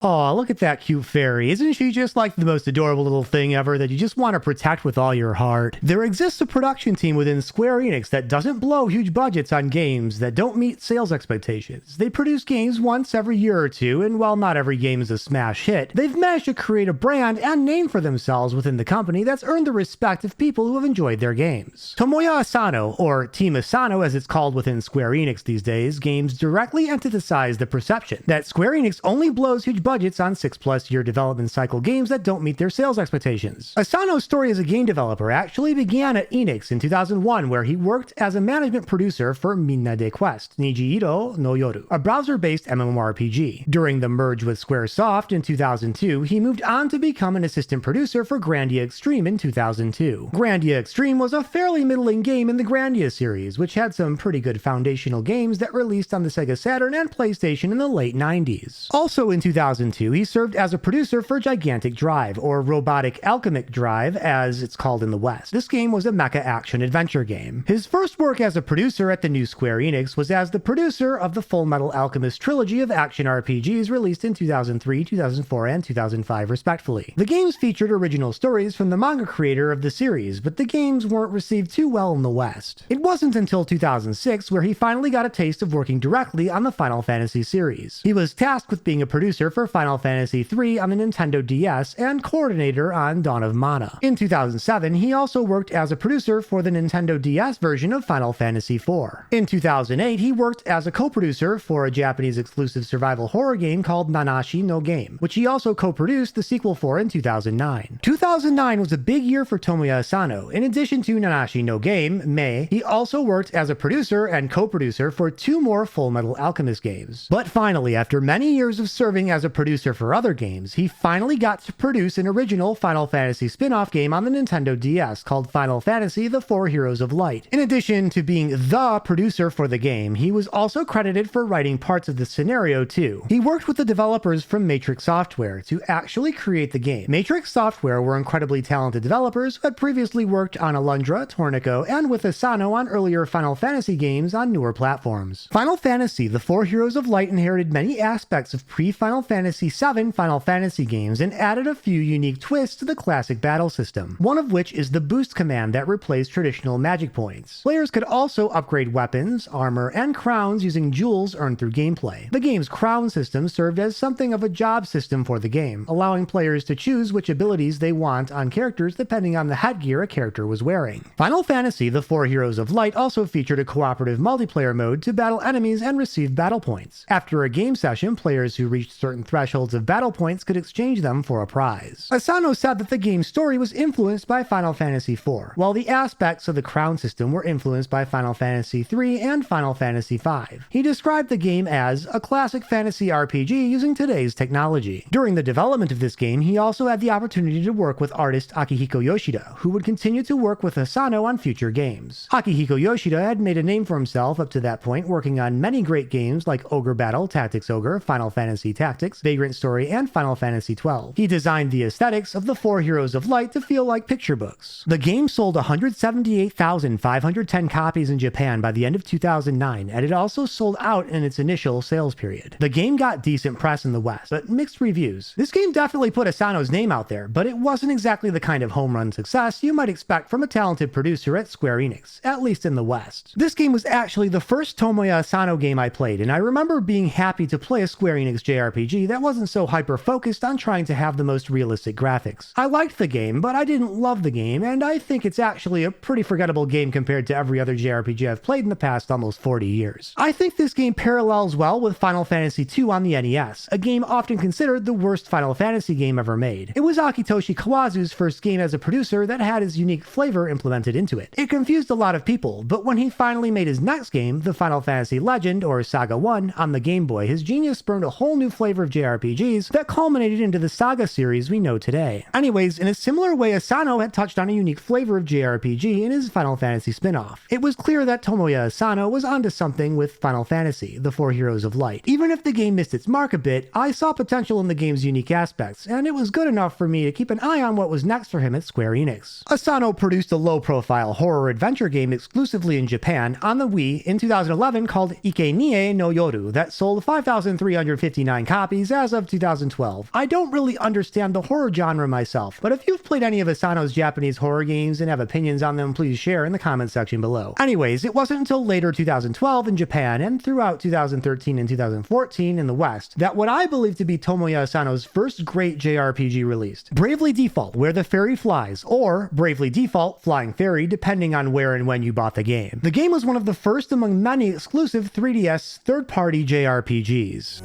Aw, look at that cute fairy. Isn't she just like the most adorable little thing ever that you just want to protect with all your heart? There exists a production team within Square Enix that doesn't blow huge budgets on games that don't meet sales expectations. They produce games once every year or two, and while not every game is a smash hit, they've managed to create a brand and name for themselves within the company that's earned the respect of people who have enjoyed their games. Tomoya Asano, or Team Asano as it's called within Square Enix these days, games directly antithesize the perception that Square Enix only blows huge budgets on 6+ year development cycle games that don't meet their sales expectations. Asano's story as a game developer actually began at Enix in 2001, where he worked as a management producer for Minna de Quest, Nijiro no Yoru, a browser-based MMORPG. During the merge with Squaresoft in 2002, he moved on to become an assistant producer for Grandia Extreme in 2002. Grandia Extreme was a fairly middling game in the Grandia series, which had some pretty good foundational games that released on the Sega Saturn and PlayStation in the late 90s. Also in 2002, he served as a producer for Gigantic Drive, or Robotic Alchemic Drive as it's called in the West. This game was a mecha action adventure game. His first work as a producer at the new Square Enix was as the producer of the Full Metal Alchemist trilogy of action RPGs released in 2003, 2004, and 2005 respectively. The games featured original stories from the manga creator of the series, but the games weren't received too well in the West. It wasn't until 2006 where he finally got a taste of working directly on the Final Fantasy series. He was tasked with being a producer for Final Fantasy III on the Nintendo DS and coordinator on Dawn of Mana. In 2007, he also worked as a producer for the Nintendo DS version of Final Fantasy IV. In 2008, he worked as a co-producer for a Japanese exclusive survival horror game called Nanashi no Game, which he also co-produced the sequel for in 2009. 2009 was a big year for Tomoya Asano. In addition to Nanashi no Game, May, he also worked as a producer and co-producer for 2 more Full Metal Alchemist games. But finally, after many years of serving as a producer for other games, he finally got to produce an original Final Fantasy spin-off game on the Nintendo DS called Final Fantasy: The Four Heroes of Light. In addition to being the producer for the game, he was also credited for writing parts of the scenario too. He worked with the developers from Matrix Software to actually create the game. Matrix Software were incredibly talented developers who had previously worked on Alundra, Tornico, and with Asano on earlier Final Fantasy games on newer platforms. Final Fantasy: The Four Heroes of Light inherited many aspects of pre-Final Fantasy VII Final Fantasy games and added a few unique twists to the classic battle system, one of which is the boost command that replaced traditional magic points. Players could also upgrade weapons, armor, and crowns using jewels earned through gameplay. The game's crown system served as something of a job system for the game, allowing players to choose which abilities they want on characters depending on the headgear a character was wearing. Final Fantasy: The Four Heroes of Light also featured a cooperative multiplayer mode to battle enemies and receive battle points. After a game session, players who reached certain thresholds of battle points could exchange them for a prize. Asano said that the game's story was influenced by Final Fantasy IV, while the aspects of the crown system were influenced by Final Fantasy III and Final Fantasy V. He described the game as a classic fantasy RPG using today's technology. During the development of this game, he also had the opportunity to work with artist Akihiko Yoshida, who would continue to work with Asano on future games. Akihiko Yoshida had made a name for himself up to that point, working on many great games like Ogre Battle, Tactics Ogre, Final Fantasy Tactics, Vagrant Story, and Final Fantasy XII. He designed the aesthetics of the Four Heroes of Light to feel like picture books. The game sold 178,510 copies in Japan by the end of 2009, and it also sold out in its initial sales period. The game got decent press in the West, but mixed reviews. This game definitely put Asano's name out there, but it wasn't exactly the kind of home run success you might expect from a talented producer at Square Enix, at least in the West. This game was actually the first Tomoya Asano game I played, and I remember being happy to play a Square Enix JRPG that wasn't so hyper-focused on trying to have the most realistic graphics. I liked the game, but I didn't love the game, and I think it's actually a pretty forgettable game compared to every other JRPG I've played in the past almost 40 years. I think this game parallels well with Final Fantasy II on the NES, a game often considered the worst Final Fantasy game ever made. It was Akitoshi Kawazu's first game as a producer that had his unique flavor implemented into it. It confused a lot of people, but when he finally made his next game, the Final Fantasy Legend, or Saga 1, on the Game Boy, his genius spurned a whole new flavor of JRPGs that culminated into the Saga series we know today. Anyways, in a similar way, Asano had touched on a unique flavor of JRPG in his Final Fantasy spin-off. It was clear that Tomoya Asano was onto something with Final Fantasy: The Four Heroes of Light. Even if the game missed its mark a bit, I saw potential in the game's unique aspects, and it was good enough for me to keep an eye on what was next for him at Square Enix. Asano produced a low-profile horror adventure game exclusively in Japan on the Wii in 2011 called Ike Nie no Yoru that sold 5,359 copies games as of 2012. I don't really understand the horror genre myself, but if you've played any of Asano's Japanese horror games and have opinions on them, please share in the comment section below. Anyways, it wasn't until later 2012 in Japan and throughout 2013 and 2014 in the West that what I believe to be Tomoya Asano's first great JRPG released. Bravely Default, Where the Fairy Flies, or Bravely Default, Flying Fairy, depending on where and when you bought the game. The game was one of the first among many exclusive 3DS third-party JRPGs.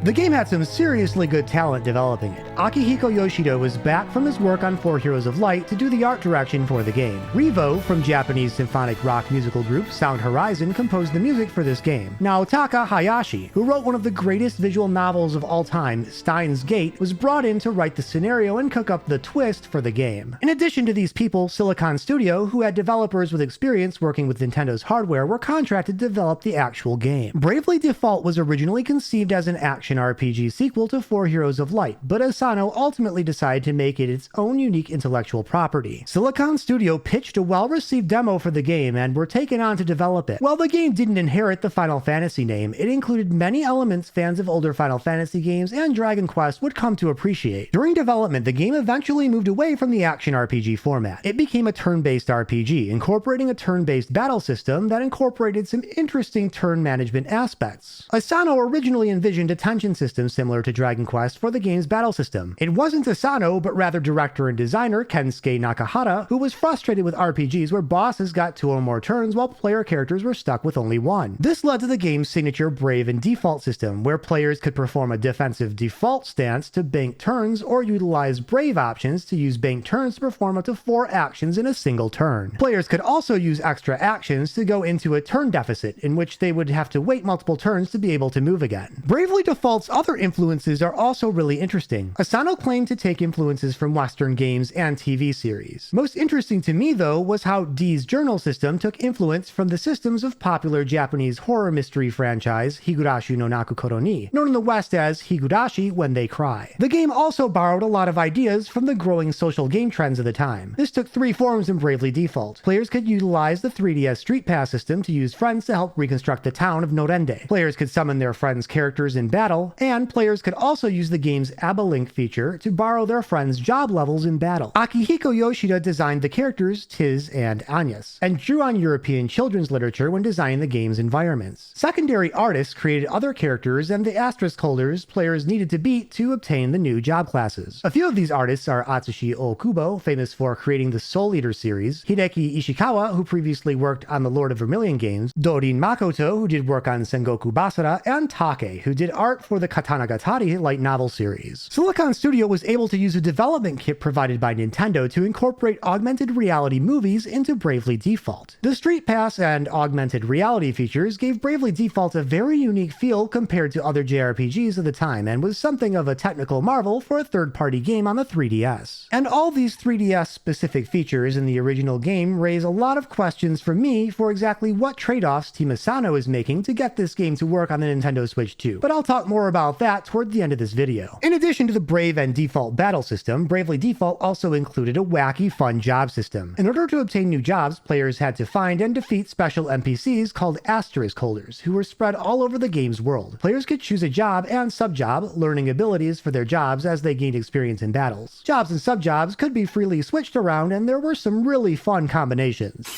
The game had some seriously good talent developing it. Akihiko Yoshida was back from his work on 4 Heroes of Light to do the art direction for the game. Revo, from Japanese symphonic rock musical group Sound Horizon, composed the music for this game. Naotaka Hayashi, who wrote one of the greatest visual novels of all time, Steins Gate, was brought in to write the scenario and cook up the twist for the game. In addition to these people, Silicon Studio, who had developers with experience working with Nintendo's hardware, were contracted to develop the actual game. Bravely Default was originally conceived as an action RPG sequel to 4 Heroes of Light, but Asano ultimately decided to make it its own unique intellectual property. Silicon Studio pitched a well-received demo for the game and were taken on to develop it. While the game didn't inherit the Final Fantasy name, it included many elements fans of older Final Fantasy games and Dragon Quest would come to appreciate. During development, the game eventually moved away from the action RPG format. It became a turn-based RPG, incorporating a turn-based battle system that incorporated some interesting turn management aspects. Asano originally envisioned a tension system similar to Dragon Quest for the game's battle system. It wasn't Asano, but rather director and designer Kensuke Nakahara, who was frustrated with RPGs where bosses got 2 or more turns while player characters were stuck with only 1. This led to the game's signature Brave and Default system, where players could perform a defensive default stance to bank turns or utilize Brave options to use bank turns to perform up to 4 actions in a single turn. Players could also use extra actions to go into a turn deficit, in which they would have to wait multiple turns to be able to move again. Bravely Default's other influences are also really interesting. Asano claimed to take influences from Western games and TV series. Most interesting to me, though, was how D's journal system took influence from the systems of popular Japanese horror mystery franchise Higurashi no Naku Koro ni, known in the West as Higurashi When They Cry. The game also borrowed a lot of ideas from the growing social game trends of the time. This took 3 forms in Bravely Default. Players could utilize the 3DS Street Pass system to use friends to help reconstruct the town of Norende. Players could summon their friends' characters in battle, and players could also use the game's Abalink feature to borrow their friends' job levels in battle. Akihiko Yoshida designed the characters Tiz and Anyas, and drew on European children's literature when designing the game's environments. Secondary artists created other characters and the asterisk holders players needed to beat to obtain the new job classes. A few of these artists are Atsushi Okubo, famous for creating the Soul Eater series, Hideki Ishikawa, who previously worked on the Lord of Vermilion games, Dorin Makoto, who did work on Sengoku Basara, and Take, who did art for the Katanagatari light novel series. Silicon Studio was able to use a development kit provided by Nintendo to incorporate augmented reality movies into Bravely Default. The Street Pass and augmented reality features gave Bravely Default a very unique feel compared to other JRPGs of the time and was something of a technical marvel for a third-party game on the 3DS. And all these 3DS specific features in the original game raise a lot of questions for me for exactly what trade-offs Team Asano is making to get this game to work on the Nintendo Switch 2, but I'll talk more about that toward the end of this video. In addition to the Brave and Default battle system, Bravely Default also included a wacky fun job system. In order to obtain new jobs, players had to find and defeat special NPCs called asterisk holders, who were spread all over the game's world. Players could choose a job and sub-job, learning abilities for their jobs as they gained experience in battles. Jobs and sub-jobs could be freely switched around, and there were some really fun combinations.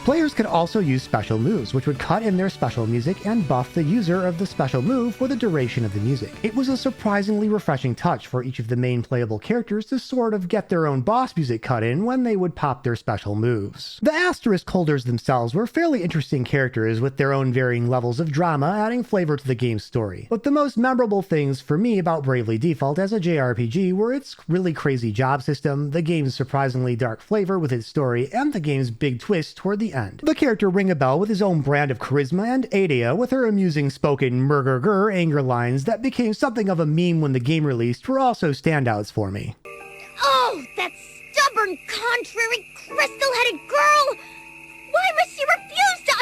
Players could also use special moves, which would cut in their special music and buff the user of the special move for the duration of the music. It was a surprisingly refreshing touch for each of the main playable characters to sort of get their own boss music cut in when they would pop their special moves. The asterisk holders themselves were fairly interesting characters with their own varying levels of drama, adding flavor to the game's story. But the most memorable things for me about Bravely Default as a JRPG were its really crazy job system, the game's surprisingly dark flavor with its story, and the game's big twist toward the end. The character rang a bell with his own brand of charisma, and Ada, with her amusing spoken murger anger lines that became something of a meme when the game released, were also standouts for me. Oh, that stubborn, contrary, crystal-headed girl! Why must she refuse to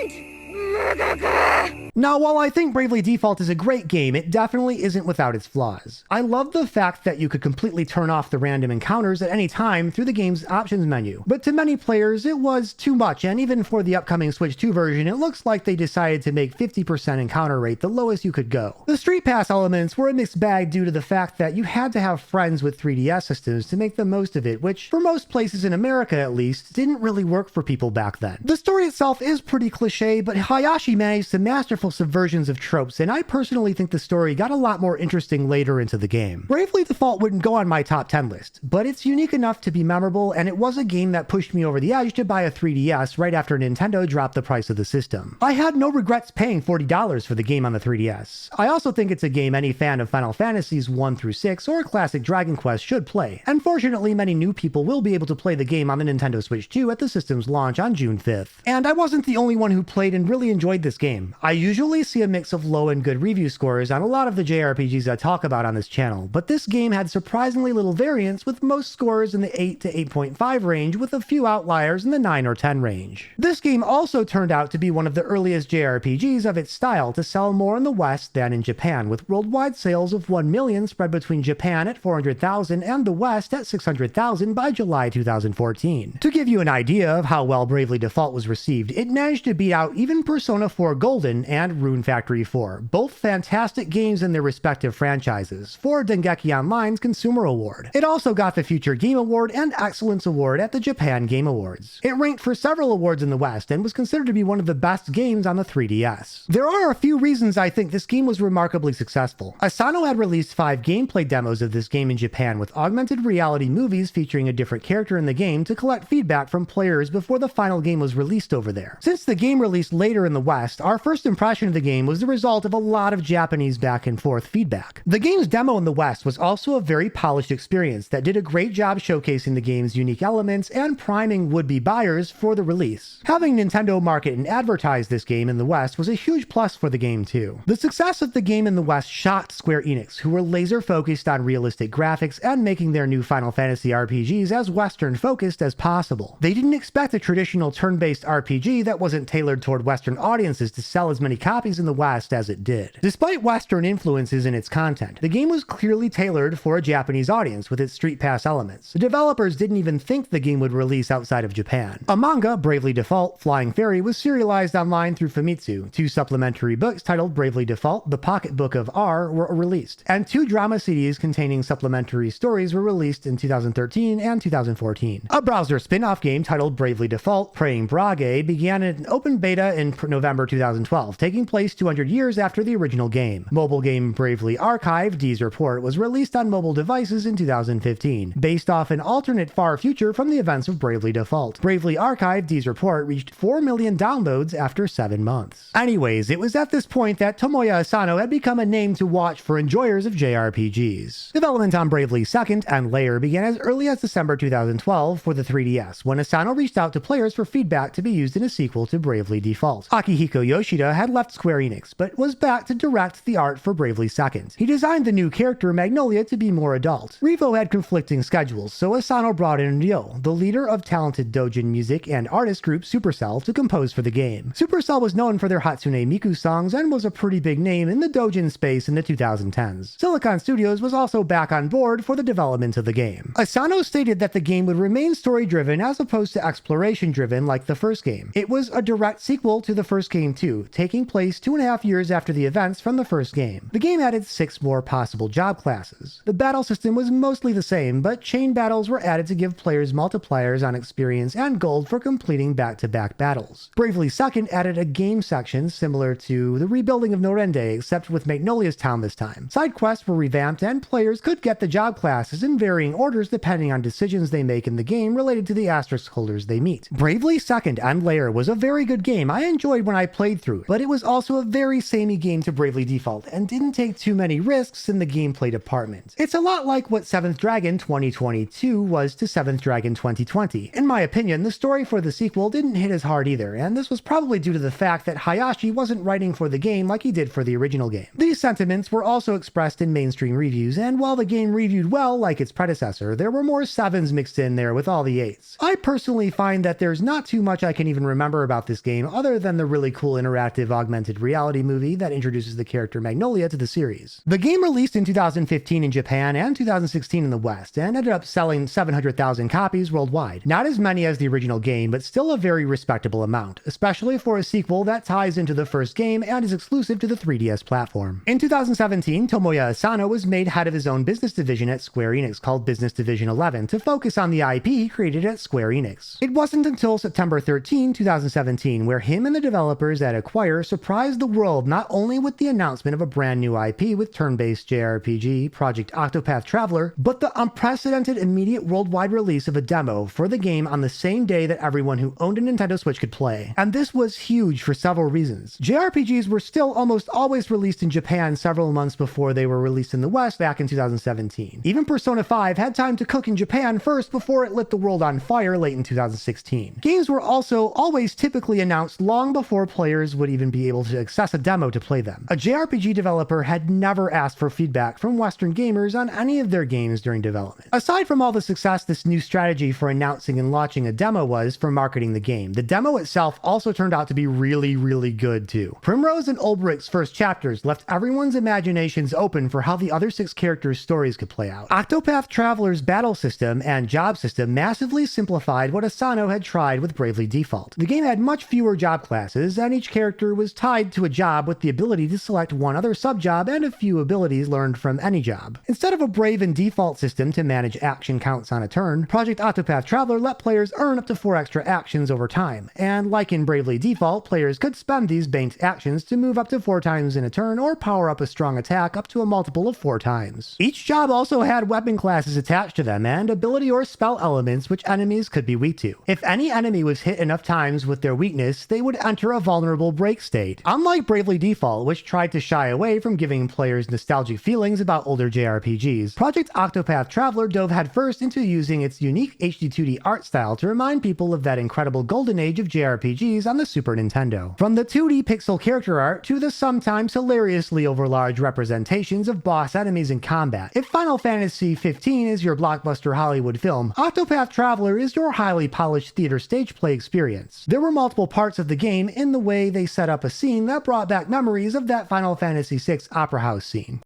understand? Now, while I think Bravely Default is a great game, it definitely isn't without its flaws. I love the fact that you could completely turn off the random encounters at any time through the game's options menu, but to many players it was too much, and even for the upcoming Switch 2 version, it looks like they decided to make 50% encounter rate the lowest you could go. The Street Pass elements were a mixed bag due to the fact that you had to have friends with 3DS systems to make the most of it, which, for most places in America at least, didn't really work for people back then. The story itself is pretty cliche, but Hayashi managed some masterful subversions of tropes, and I personally think the story got a lot more interesting later into the game. Bravely Default wouldn't go on my top 10 list, but it's unique enough to be memorable, and it was a game that pushed me over the edge to buy a 3DS right after Nintendo dropped the price of the system. I had no regrets paying $40 for the game on the 3DS. I also think it's a game any fan of Final Fantasies 1 through 6 or classic Dragon Quest should play, and fortunately many new people will be able to play the game on the Nintendo Switch 2 at the system's launch on June 5th. And I wasn't the only one who played and really enjoyed this game. I usually see a mix of low and good review scores on a lot of the JRPGs I talk about on this channel, but this game had surprisingly little variance, with most scores in the 8 to 8.5 range with a few outliers in the 9 or 10 range. This game also turned out to be one of the earliest JRPGs of its style to sell more in the West than in Japan, with worldwide sales of 1 million spread between Japan at 400,000 and the West at 600,000 by July 2014. To give you an idea of how well Bravely Default was received, it managed to beat out even Persona 4 Golden and Rune Factory 4, both fantastic games in their respective franchises, for Dengeki Online's Consumer Award. It also got the Future Game Award and Excellence Award at the Japan Game Awards. It ranked for several awards in the West and was considered to be one of the best games on the 3DS. There are a few reasons I think this game was remarkably successful. Asano had released 5 gameplay demos of this game in Japan with augmented reality movies featuring a different character in the game to collect feedback from players before the final game was released over there. Since the game released later in the West, our first impression of the game was the result of a lot of Japanese back and forth feedback. The game's demo in the West was also a very polished experience that did a great job showcasing the game's unique elements and priming would-be buyers for the release. Having Nintendo market and advertise this game in the West was a huge plus for the game too. The success of the game in the West shocked Square Enix, who were laser focused on realistic graphics and making their new Final Fantasy RPGs as Western focused as possible. They didn't expect a traditional turn-based RPG that wasn't tailored toward Western audiences to sell as many copies in the West as it did. Despite Western influences in its content, the game was clearly tailored for a Japanese audience with its Street Pass elements. The developers didn't even think the game would release outside of Japan. A manga, Bravely Default, Flying Fairy, was serialized online through Famitsu. 2 supplementary books titled Bravely Default, The Pocket Book of R were released, and 2 drama CDs containing supplementary stories were released in 2013 and 2014. A browser spin-off game titled Bravely Default, Praying Brage, began an open beta in November 2012, taking place 200 years after the original game. Mobile game Bravely Archive, D's Report, was released on mobile devices in 2015, based off an alternate far future from the events of Bravely Default. Bravely Archive, D's Report reached 4 million downloads after 7 months. Anyways, it was at this point that Tomoya Asano had become a name to watch for enjoyers of JRPGs. Development on Bravely Second and Layer began as early as December 2012 for the 3DS, when Asano reached out to players for feedback to be used in a sequel to Bravely Default. Akihiko Yoshida had left Square Enix, but was back to direct the art for Bravely Second. He designed the new character Magnolia to be more adult. Revo had conflicting schedules, so Asano brought in Ryo, the leader of talented doujin music and artist group Supercell, to compose for the game. Supercell was known for their Hatsune Miku songs and was a pretty big name in the doujin space in the 2010s. Silicon Studios was also back on board for the development of the game. Asano stated that the game would remain story-driven as opposed to exploration-driven like the first game. It was a direct sequel to the first game too, taking place 2.5 years after the events from the first game. The game added 6 more possible job classes. The battle system was mostly the same, but chain battles were added to give players multipliers on experience and gold for completing back-to-back battles. Bravely Second added a game section similar to the rebuilding of Norende, except with Magnolia's town this time. Side quests were revamped and players could get the job classes in varying orders depending on decisions they make in the game related to the asterisk holders they meet. Bravely Second and Layer was a very good game I enjoyed when I played through it, but it was also a very samey game to Bravely Default and didn't take too many risks in the gameplay department. It's a lot like what 7th Dragon 2022 was to 7th Dragon 2020. In my opinion, the story for the sequel didn't hit as hard either, and this was probably due to the fact that Hayashi wasn't writing for the game like he did for the original game. These sentiments were also expressed in mainstream reviews, and while the game reviewed well like its predecessor, there were more 7s mixed in there with all the 8s. I personally find that there's not too much I can even remember about this game other than the really cool interactive augmented reality movie that introduces the character Magnolia to the series. The game released in 2015 in Japan and 2016 in the West, and ended up selling 700,000 copies worldwide. Not as many as the original game, but still a very respectable amount, especially for a sequel that ties into the first game and is exclusive to the 3DS platform. In 2017, Tomoya Asano was made head of his own business division at Square Enix called Business Division 11 to focus on the IP created at Square Enix. It wasn't until September 13, 2017, where him and the developers at Acquire surprised the world not only with the announcement of a brand new IP with turn-based JRPG, Project Octopath Traveler, but the unprecedented immediate worldwide release of a demo for the game on the same day that everyone who owned a Nintendo Switch could play. And this was huge for several reasons. JRPGs were still almost always released in Japan several months before they were released in the West back in 2017. Even Persona 5 had time to cook in Japan first before it lit the world on fire late in 2016. Games were also always typically announced long before players would even be able to access a demo to play them. A JRPG developer had never asked for feedback from Western gamers on any of their games during development. Aside from all the success this new strategy for announcing and launching a demo was for marketing the game, the demo itself also turned out to be really good too. Primrose and Ulbricht's first chapters left everyone's imaginations open for how the other 6 characters' stories could play out. Octopath Traveler's battle system and job system massively simplified what Asano had tried with Bravely Default. The game had much fewer job classes, and each character was tied to a job with the ability to select one other sub-job and a few abilities learned from any job. Instead of a Brave and Default system to manage action counts on a turn, Project Octopath Traveler let players earn up to 4 extra actions over time, and like in Bravely Default, players could spend these banked actions to move up to 4 times in a turn or power up a strong attack up to a multiple of 4 times. Each job also had weapon classes attached to them and ability or spell elements which enemies could be weak to. If any enemy was hit enough times with their weakness, they would enter a vulnerable break state. Unlike Bravely Default, which tried to shy away from giving players nostalgic feelings about older JRPGs, Project Octopath Traveler dove headfirst into using its unique HD2D art style to remind people of that incredible golden age of JRPGs on the Super Nintendo. From the 2D pixel character art to the sometimes hilariously overlarge representations of boss enemies in combat. If Final Fantasy XV is your blockbuster Hollywood film, Octopath Traveler is your highly polished theater stage play experience. There were multiple parts of the game in the way they set up a scene that brought back memories of that Final Fantasy VI Opera House scene.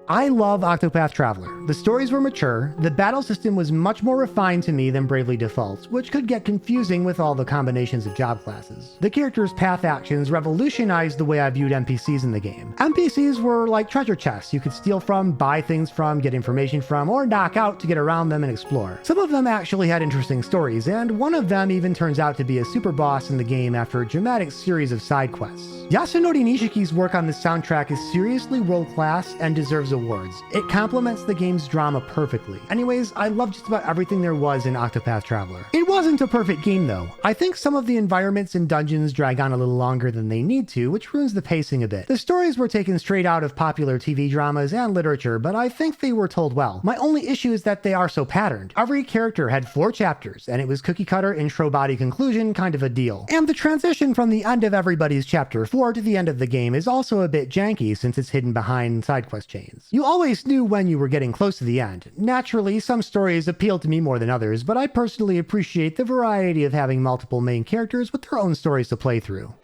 I love Octopath Traveler. The stories were mature, the battle system was much more refined to me than Bravely Default, which could get confusing with all the combinations of job classes. The characters' path actions revolutionized the way I viewed NPCs in the game. NPCs were like treasure chests you could steal from, buy things from, get information from, or knock out to get around them and explore. Some of them actually had interesting stories, and one of them even turns out to be a super boss in the game after a dramatic series of side quests. Yasunori Nishiki's work on this soundtrack is seriously world-class and deserves awards. It complements the game's drama perfectly. Anyways, I love just about everything there was in Octopath Traveler. It wasn't a perfect game though. I think some of the environments and dungeons drag on a little longer than they need to, which ruins the pacing a bit. The stories were taken straight out of popular TV dramas and literature, but I think they were told well. My only issue is that they are so patterned. Every character had 4 chapters, and it was cookie cutter intro body conclusion kind of a deal. And the transition from the end of everybody's chapter 4 to the end of the game is also a bit janky since it's hidden behind side quest chains. You always knew when you were getting close to the end. Naturally, some stories appeal to me more than others, but I personally appreciate the variety of having multiple main characters with their own stories to play through.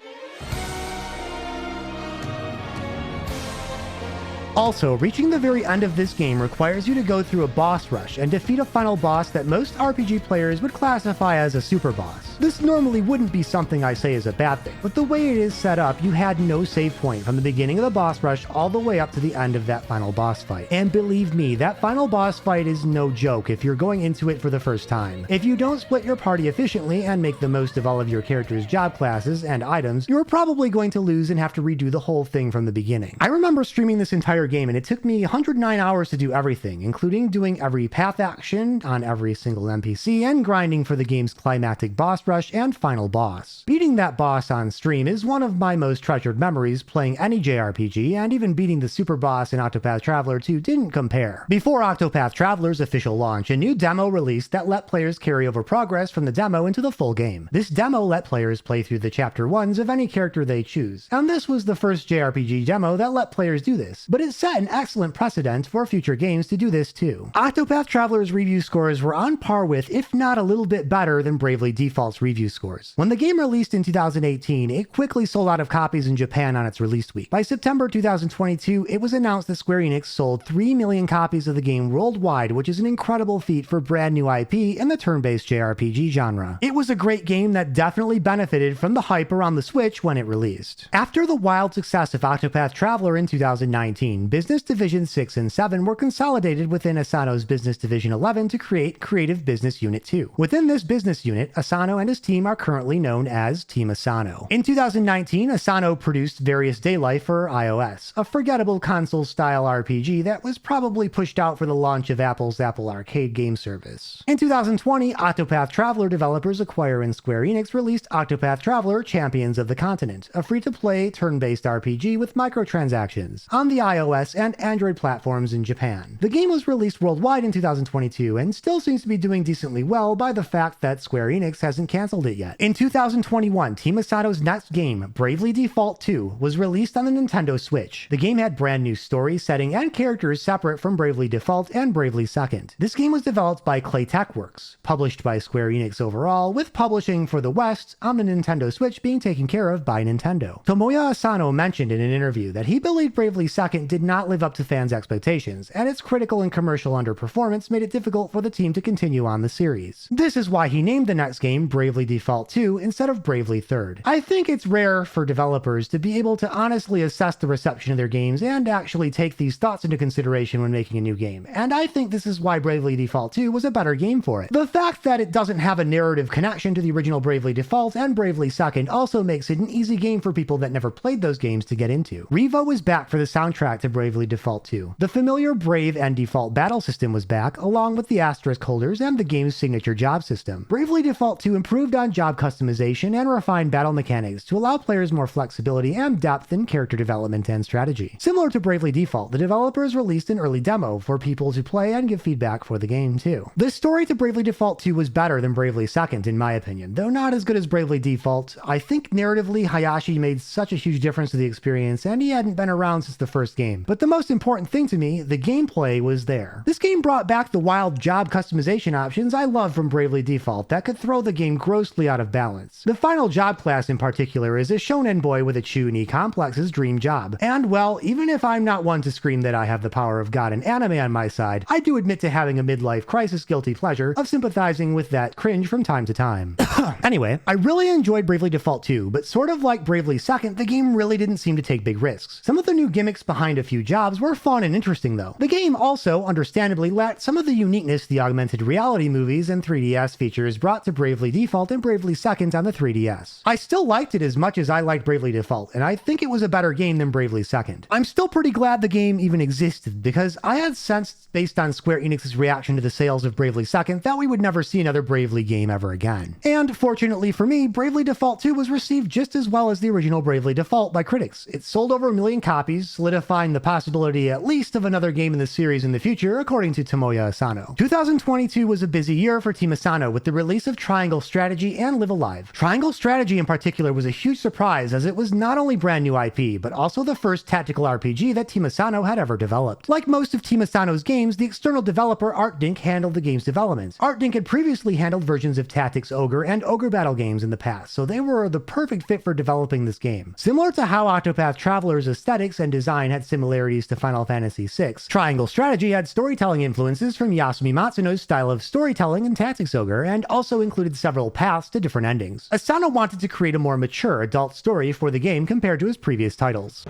Also, reaching the very end of this game requires you to go through a boss rush and defeat a final boss that most RPG players would classify as a super boss. This normally wouldn't be something I say is a bad thing, but the way it is set up, you had no save point from the beginning of the boss rush all the way up to the end of that final boss fight. And believe me, that final boss fight is no joke if you're going into it for the first time. If you don't split your party efficiently and make the most of all of your character's job classes and items, you're probably going to lose and have to redo the whole thing from the beginning. I remember streaming this entire game and it took me 109 hours to do everything, including doing every path action on every single NPC and grinding for the game's climactic boss rush and final boss. Beating that boss on stream is one of my most treasured memories playing any JRPG, and even beating the super boss in Octopath Traveler 2 didn't compare. Before Octopath Traveler's official launch, a new demo released that let players carry over progress from the demo into the full game. This demo let players play through the chapter 1s of any character they choose, and this was the first JRPG demo that let players do this, but it it set an excellent precedent for future games to do this too. Octopath Traveler's review scores were on par with, if not a little bit better than Bravely Default's review scores. When the game released in 2018, it quickly sold out of copies in Japan on its release week. By September 2022, it was announced that Square Enix sold 3 million copies of the game worldwide, which is an incredible feat for brand new IP in the turn-based JRPG genre. It was a great game that definitely benefited from the hype around the Switch when it released. After the wild success of Octopath Traveler in 2019, Business Division 6 and 7 were consolidated within Asano's Business Division 11 to create Creative Business Unit 2. Within this business unit, Asano and his team are currently known as Team Asano. In 2019, Asano produced Various Daylife for iOS, a forgettable console-style RPG that was probably pushed out for the launch of Apple's Apple Arcade game service. In 2020, Octopath Traveler developers Acquire and Square Enix released Octopath Traveler Champions of the Continent, a free-to-play turn-based RPG with microtransactions, on the iOS and Android platforms in Japan. The game was released worldwide in 2022 and still seems to be doing decently well by the fact that Square Enix hasn't cancelled it yet. In 2021, Team Asano's next game, Bravely Default 2, was released on the Nintendo Switch. The game had brand new story, setting, and characters separate from Bravely Default and Bravely Second. This game was developed by Claytech Works, published by Square Enix overall, with publishing for the West on the Nintendo Switch being taken care of by Nintendo. Tomoya Asano mentioned in an interview that he believed Bravely Second did not live up to fans' expectations, and its critical and commercial underperformance made it difficult for the team to continue on the series. This is why he named the next game Bravely Default 2 instead of Bravely Third. I think it's rare for developers to be able to honestly assess the reception of their games and actually take these thoughts into consideration when making a new game, and I think this is why Bravely Default 2 was a better game for it. The fact that it doesn't have a narrative connection to the original Bravely Default and Bravely Second also makes it an easy game for people that never played those games to get into. Revo is back for the soundtrack to Bravely Default 2. The familiar Brave and Default battle system was back, along with the asterisk holders and the game's signature job system. Bravely Default 2 improved on job customization and refined battle mechanics to allow players more flexibility and depth in character development and strategy. Similar to Bravely Default, the developers released an early demo for people to play and give feedback for the game too. The story to Bravely Default 2 was better than Bravely Second in my opinion, though not as good as Bravely Default. I think narratively Hayashi made such a huge difference to the experience, and he hadn't been around since the first game. But the most important thing to me, the gameplay was there. This game brought back the wild job customization options I loved from Bravely Default that could throw the game grossly out of balance. The final job class in particular is a shonen boy with a Chunin Complex's dream job. And well, even if I'm not one to scream that I have the power of God and anime on my side, I do admit to having a midlife crisis guilty pleasure of sympathizing with that cringe from time to time. Anyway, I really enjoyed Bravely Default 2, but sort of like Bravely Second, the game really didn't seem to take big risks. Some of the new gimmicks behind a few jobs were fun and interesting though. The game also, understandably, lacked some of the uniqueness the augmented reality movies and 3DS features brought to Bravely Default and Bravely Second on the 3DS. I still liked it as much as I liked Bravely Default, and I think it was a better game than Bravely Second. I'm still pretty glad the game even existed, because I had sensed, based on Square Enix's reaction to the sales of Bravely Second, that we would never see another Bravely game ever again. And fortunately for me, Bravely Default 2 was received just as well as the original Bravely Default by critics. It sold over 1 million copies, solidifying the possibility at least of another game in the series in the future, according to Tomoya Asano. 2022 was a busy year for Team Asano with the release of Triangle Strategy and Live Alive. Triangle Strategy in particular was a huge surprise, as it was not only brand new IP, but also the first tactical RPG that Team Asano had ever developed. Like most of Team Asano's games, the external developer ArtDink handled the game's development. ArtDink had previously handled versions of Tactics Ogre and Ogre Battle games in the past, so they were the perfect fit for developing this game. Similar to how Octopath Traveler's aesthetics and design had similarities to Final Fantasy VI, Triangle Strategy had storytelling influences from Yasumi Matsuno's style of storytelling in Tactics Ogre, and also included several paths to different endings. Asano wanted to create a more mature adult story for the game compared to his previous titles.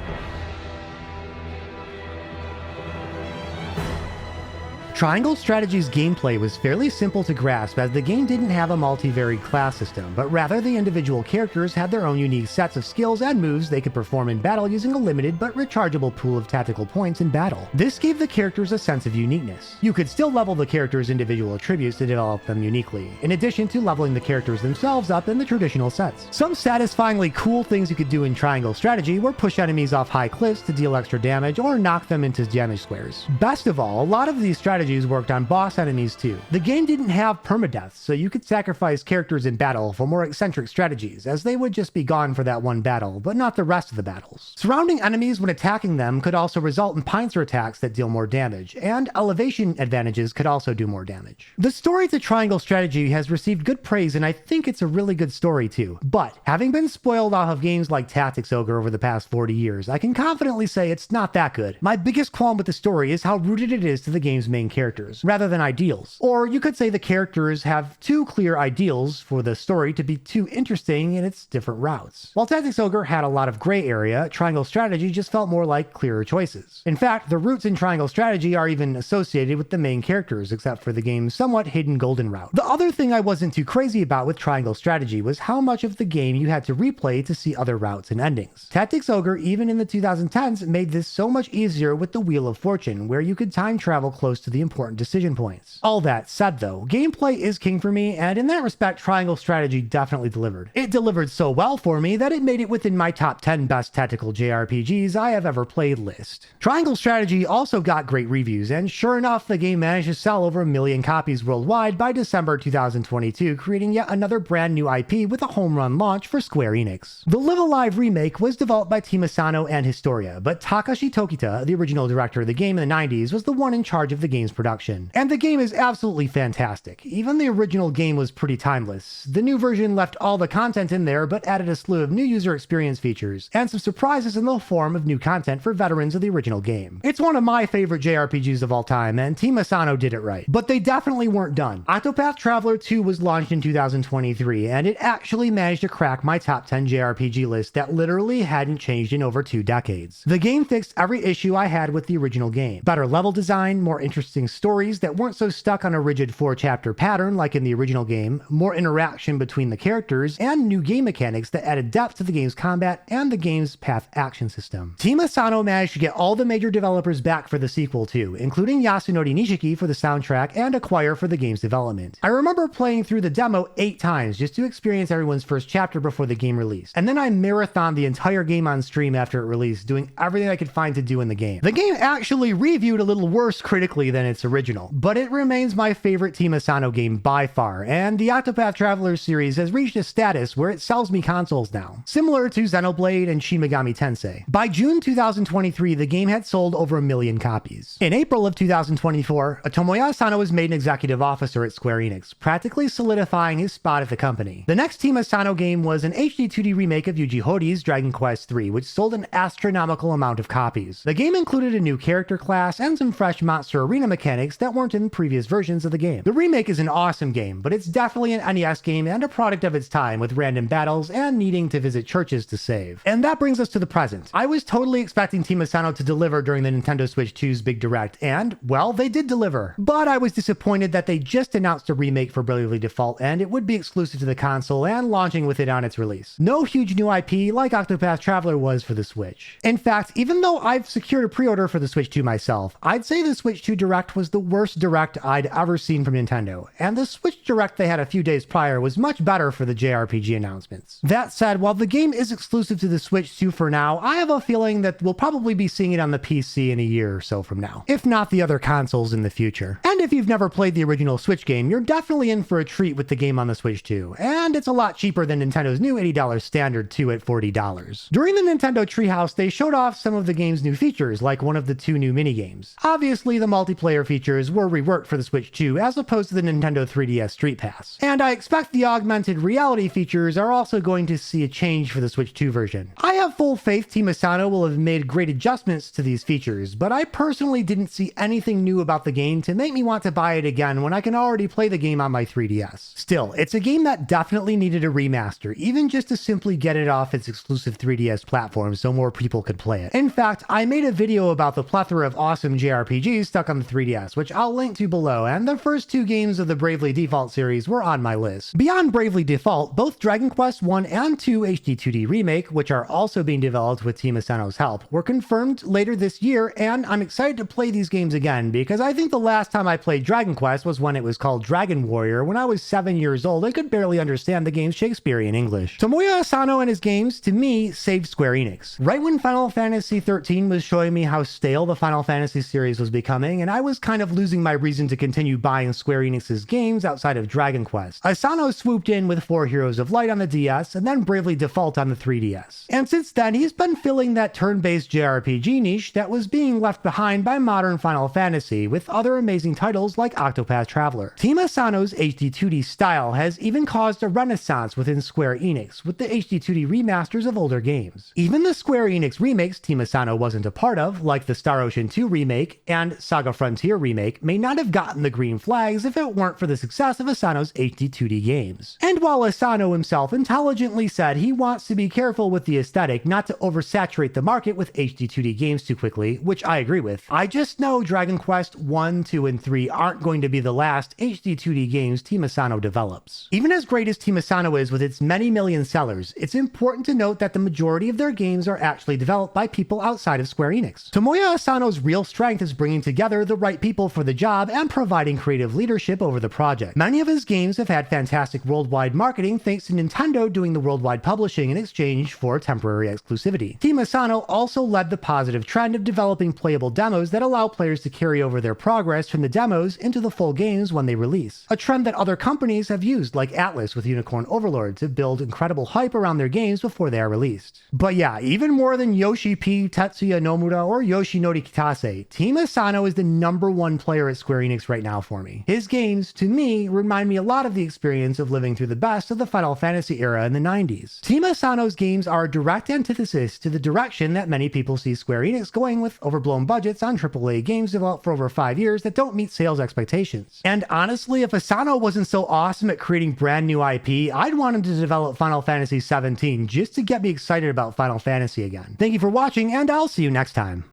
Triangle Strategy's gameplay was fairly simple to grasp, as the game didn't have a multivaried class system, but rather the individual characters had their own unique sets of skills and moves they could perform in battle using a limited but rechargeable pool of tactical points in battle. This gave the characters a sense of uniqueness. You could still level the characters' individual attributes to develop them uniquely, in addition to leveling the characters themselves up in the traditional sets. Some satisfyingly cool things you could do in Triangle Strategy were push enemies off high cliffs to deal extra damage or knock them into damage squares. Best of all, a lot of these strategies strategies worked on boss enemies too. The game didn't have permadeath, so you could sacrifice characters in battle for more eccentric strategies, as they would just be gone for that one battle, but not the rest of the battles. Surrounding enemies when attacking them could also result in pincer attacks that deal more damage, and elevation advantages could also do more damage. The story to Triangle Strategy has received good praise, and I think it's a really good story too. But having been spoiled off of games like Tactics Ogre over the past 40 years, I can confidently say it's not that good. My biggest qualm with the story is how rooted it is to the game's main characters, rather than ideals. Or you could say the characters have too clear ideals for the story to be too interesting in its different routes. While Tactics Ogre had a lot of gray area, Triangle Strategy just felt more like clearer choices. In fact, the routes in Triangle Strategy are even associated with the main characters, except for the game's somewhat hidden golden route. The other thing I wasn't too crazy about with Triangle Strategy was how much of the game you had to replay to see other routes and endings. Tactics Ogre, even in the 2010s, made this so much easier with the Wheel of Fortune, where you could time travel close to the important decision points. All that said though, gameplay is king for me, and in that respect, Triangle Strategy definitely delivered. It delivered so well for me that it made it within my top 10 best tactical JRPGs I have ever played list. Triangle Strategy also got great reviews, and sure enough, the game managed to sell over 1 million copies worldwide by December 2022, creating yet another brand new IP with a home run launch for Square Enix. The Live Alive remake was developed by Team Asano and Historia, but Takashi Tokita, the original director of the game in the 90s, was the one in charge of the game's production. And the game is absolutely fantastic. Even the original game was pretty timeless. The new version left all the content in there, but added a slew of new user experience features, and some surprises in the form of new content for veterans of the original game. It's one of my favorite JRPGs of all time, and Team Asano did it right. But they definitely weren't done. Octopath Traveler 2 was launched in 2023, and it actually managed to crack my top 10 JRPG list that literally hadn't changed in over 2 decades. The game fixed every issue I had with the original game. Better level design, more interesting stories that weren't so stuck on a rigid 4-chapter pattern like in the original game, more interaction between the characters, and new game mechanics that added depth to the game's combat and the game's path action system. Team Asano managed to get all the major developers back for the sequel too, including Yasunori Nishiki for the soundtrack and Acquire for the game's development. I remember playing through the demo 8 times just to experience everyone's first chapter before the game released, and then I marathoned the entire game on stream after it released, doing everything I could find to do in the game. The game actually reviewed a little worse critically than its original, but it remains my favorite Team Asano game by far, and the Octopath Traveler series has reached a status where it sells me consoles now, similar to Xenoblade and Shin Megami Tensei. By June 2023, the game had sold over 1 million copies. In April of 2024, Tomoya Asano was made an executive officer at Square Enix, practically solidifying his spot at the company. The next Team Asano game was an HD 2D remake of Yuji Horii Dragon Quest III, which sold an astronomical amount of copies. The game included a new character class and some fresh monster arena mechanics that weren't in previous versions of the game. The remake is an awesome game, but it's definitely an NES game and a product of its time, with random battles and needing to visit churches to save. And that brings us to the present. I was totally expecting Team Asano to deliver during the Nintendo Switch 2's Big Direct, and, well, they did deliver. But I was disappointed that they just announced a remake for Bravely Default, and it would be exclusive to the console and launching with it on its release. No huge new IP like Octopath Traveler was for the Switch. In fact, even though I've secured a pre-order for the Switch 2 myself, I'd say the Switch 2 Direct was the worst Direct I'd ever seen from Nintendo, and the Switch Direct they had a few days prior was much better for the JRPG announcements. That said, while the game is exclusive to the Switch 2 for now, I have a feeling that we'll probably be seeing it on the PC in a year or so from now, if not the other consoles in the future. And if you've never played the original Switch game, you're definitely in for a treat with the game on the Switch 2, and it's a lot cheaper than Nintendo's new $80 standard 2 at $40. During the Nintendo Treehouse, they showed off some of the game's new features, like one of the 2 new minigames. Obviously, the multiplayer features were reworked for the Switch 2 as opposed to the Nintendo 3DS Street Pass. And I expect the augmented reality features are also going to see a change for the Switch 2 version. I have full faith Team Asano will have made great adjustments to these features, but I personally didn't see anything new about the game to make me want to buy it again when I can already play the game on my 3DS. Still, it's a game that definitely needed a remaster, even just to simply get it off its exclusive 3DS platform so more people could play it. In fact, I made a video about the plethora of awesome JRPGs stuck on the 3DS, which I'll link to below, and the first 2 games of the Bravely Default series were on my list. Beyond Bravely Default, both Dragon Quest 1 and 2 HD 2D Remake, which are also being developed with Team Asano's help, were confirmed later this year, and I'm excited to play these games again because I think the last time I played Dragon Quest was when it was called Dragon Warrior when I was 7 years old and could barely understand the game's Shakespearean English. Tomoya Asano and his games, to me, saved Square Enix. Right when Final Fantasy XIII was showing me how stale the Final Fantasy series was becoming, and I was was kind of losing my reason to continue buying Square Enix's games outside of Dragon Quest. Asano swooped in with 4 Heroes of Light on the DS and then Bravely Default on the 3DS. And since then, he's been filling that turn-based JRPG niche that was being left behind by modern Final Fantasy with other amazing titles like Octopath Traveler. Team Asano's HD 2D style has even caused a renaissance within Square Enix with the HD 2D remasters of older games. Even the Square Enix remakes Team Asano wasn't a part of, like the Star Ocean 2 remake and Saga Frontier remake, may not have gotten the green flags if it weren't for the success of Asano's HD 2D games. And while Asano himself intelligently said he wants to be careful with the aesthetic not to oversaturate the market with HD 2D games too quickly, which I agree with, I just know Dragon Quest 1, 2, and 3 aren't going to be the last HD 2D games Team Asano develops. Even as great as Team Asano is with its many million sellers, it's important to note that the majority of their games are actually developed by people outside of Square Enix. Tomoya Asano's real strength is bringing together the right people for the job and providing creative leadership over the project. Many of his games have had fantastic worldwide marketing thanks to Nintendo doing the worldwide publishing in exchange for temporary exclusivity. Team Asano also led the positive trend of developing playable demos that allow players to carry over their progress from the demos into the full games when they release. A trend that other companies have used, like Atlas with Unicorn Overlord, to build incredible hype around their games before they are released. But yeah, even more than Yoshi P, Tetsuya Nomura, or Yoshinori Kitase, Team Asano is the #1 player at Square Enix right now for me. His games, to me, remind me a lot of the experience of living through the best of the Final Fantasy era in the 90s. Team Asano's games are a direct antithesis to the direction that many people see Square Enix going with overblown budgets on AAA games developed for over 5 years that don't meet sales expectations. And honestly, if Asano wasn't so awesome at creating brand new IP, I'd want him to develop Final Fantasy XVII just to get me excited about Final Fantasy again. Thank you for watching, and I'll see you next time.